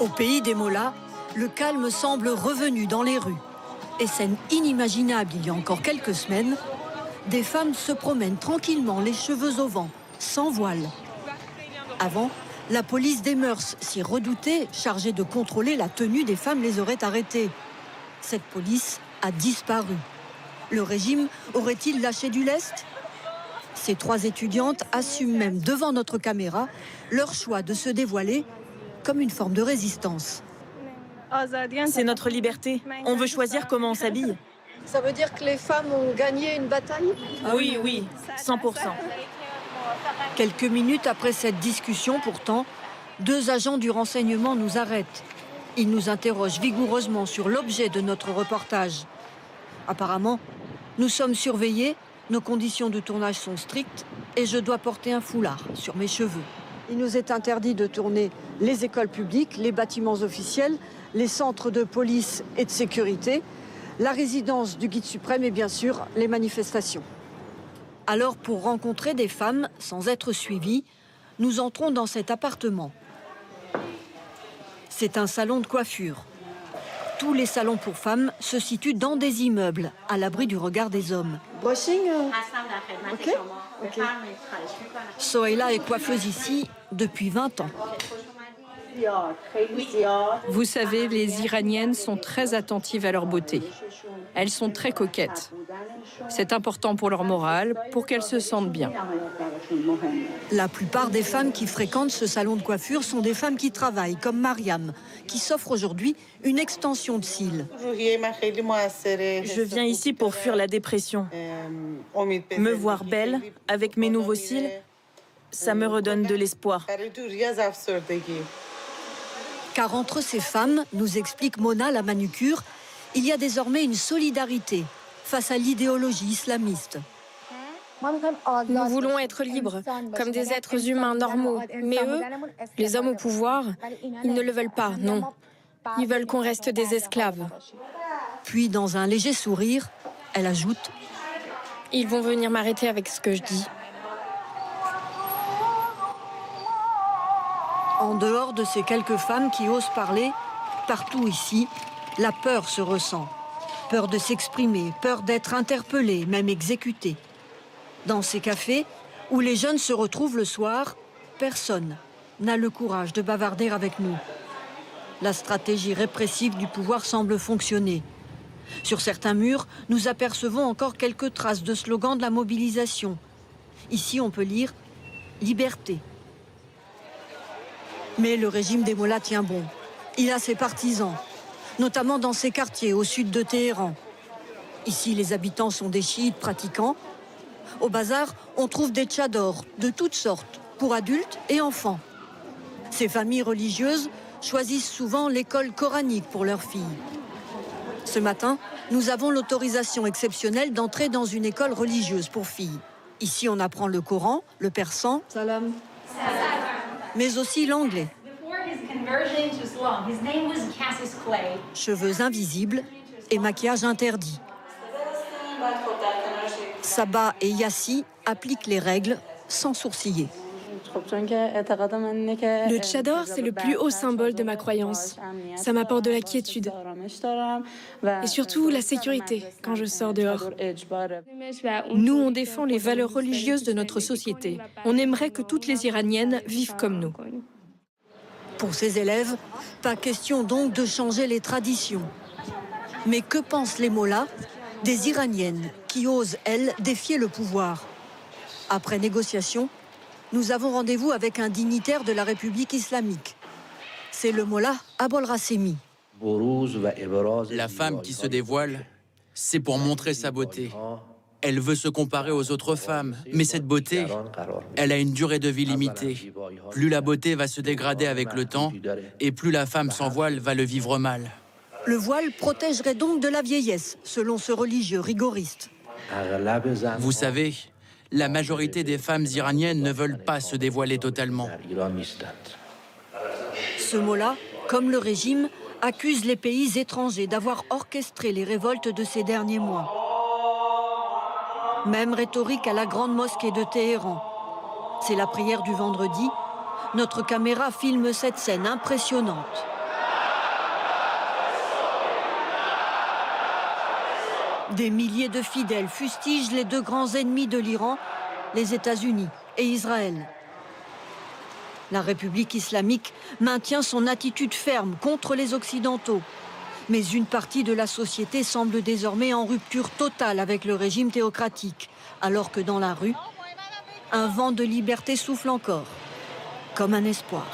Au pays des mollahs, le calme semble revenu dans les rues. Et scène inimaginable il y a encore quelques semaines, des femmes se promènent tranquillement les cheveux au vent, sans voile. Avant, la police des mœurs, si redoutée, chargée de contrôler la tenue des femmes, les aurait arrêtées. Cette police a disparu. Le régime aurait-il lâché du lest? Ces 3 étudiantes assument même devant notre caméra leur choix de se dévoiler comme une forme de résistance. C'est notre liberté. On veut choisir comment on s'habille. Ça veut dire que les femmes ont gagné une bataille? Oui, oui, 100%. Quelques minutes après cette discussion, pourtant, 2 agents du renseignement nous arrêtent. Ils nous interrogent vigoureusement sur l'objet de notre reportage. Apparemment, nous sommes surveillés, nos conditions de tournage sont strictes et je dois porter un foulard sur mes cheveux. Il nous est interdit de tourner les écoles publiques, les bâtiments officiels, les centres de police et de sécurité, la résidence du guide suprême et bien sûr les manifestations. Alors pour rencontrer des femmes sans être suivies, nous entrons dans cet appartement. C'est un salon de coiffure. Tous les salons pour femmes se situent dans des immeubles, à l'abri du regard des hommes. Brushing, ok. Sohaila est coiffeuse ici depuis 20 ans. Vous savez, les Iraniennes sont très attentives à leur beauté. Elles sont très coquettes. C'est important pour leur morale, pour qu'elles se sentent bien. La plupart des femmes qui fréquentent ce salon de coiffure sont des femmes qui travaillent, comme Mariam, qui s'offre aujourd'hui une extension de cils. Je viens ici pour fuir la dépression. Me voir belle, avec mes nouveaux cils, ça me redonne de l'espoir. Car entre ces femmes, nous explique Mona, la manucure, il y a désormais une solidarité face à l'idéologie islamiste. Nous voulons être libres, comme des êtres humains normaux. Mais eux, les hommes au pouvoir, ils ne le veulent pas, non. Ils veulent qu'on reste des esclaves. Puis, dans un léger sourire, elle ajoute « Ils vont venir m'arrêter avec ce que je dis. » En dehors de ces quelques femmes qui osent parler, partout ici, la peur se ressent. Peur de s'exprimer, peur d'être interpellée, même exécutée. Dans ces cafés, où les jeunes se retrouvent le soir, personne n'a le courage de bavarder avec nous. La stratégie répressive du pouvoir semble fonctionner. Sur certains murs, nous apercevons encore quelques traces de slogans de la mobilisation. Ici, on peut lire « Liberté ». Mais le régime des mollahs tient bon. Il a ses partisans, notamment dans ces quartiers au sud de Téhéran. Ici, les habitants sont des chiites pratiquants. Au bazar, on trouve des tchadors de toutes sortes, pour adultes et enfants. Ces familles religieuses choisissent souvent l'école coranique pour leurs filles. Ce matin, nous avons l'autorisation exceptionnelle d'entrer dans une école religieuse pour filles. Ici, on apprend le Coran, le persan, salam, mais aussi l'anglais. Cheveux invisibles et maquillage interdit. Saba et Yassi appliquent les règles sans sourciller. Le tchador, c'est le plus haut symbole de ma croyance. Ça m'apporte de la quiétude. Et surtout la sécurité quand je sors dehors. Nous, on défend les valeurs religieuses de notre société. On aimerait que toutes les Iraniennes vivent comme nous. Pour ces élèves, pas question donc de changer les traditions. Mais que pensent les mollahs des Iraniennes qui osent, elles, défier le pouvoir? Après négociation, nous avons rendez-vous avec un dignitaire de la République islamique. C'est le mollah Abol Rassemi. La femme qui se dévoile, c'est pour montrer sa beauté. Elle veut se comparer aux autres femmes, mais cette beauté, elle a une durée de vie limitée. Plus la beauté va se dégrader avec le temps, et plus la femme sans voile va le vivre mal. Le voile protégerait donc de la vieillesse, selon ce religieux rigoriste. Vous savez, la majorité des femmes iraniennes ne veulent pas se dévoiler totalement. Ce mollah, comme le régime, accuse les pays étrangers d'avoir orchestré les révoltes de ces derniers mois. Même rhétorique à la grande mosquée de Téhéran. C'est la prière du vendredi. Notre caméra filme cette scène impressionnante. Des milliers de fidèles fustigent les deux grands ennemis de l'Iran, les États-Unis et Israël. La République islamique maintient son attitude ferme contre les Occidentaux. Mais une partie de la société semble désormais en rupture totale avec le régime théocratique, alors que dans la rue, un vent de liberté souffle encore, comme un espoir.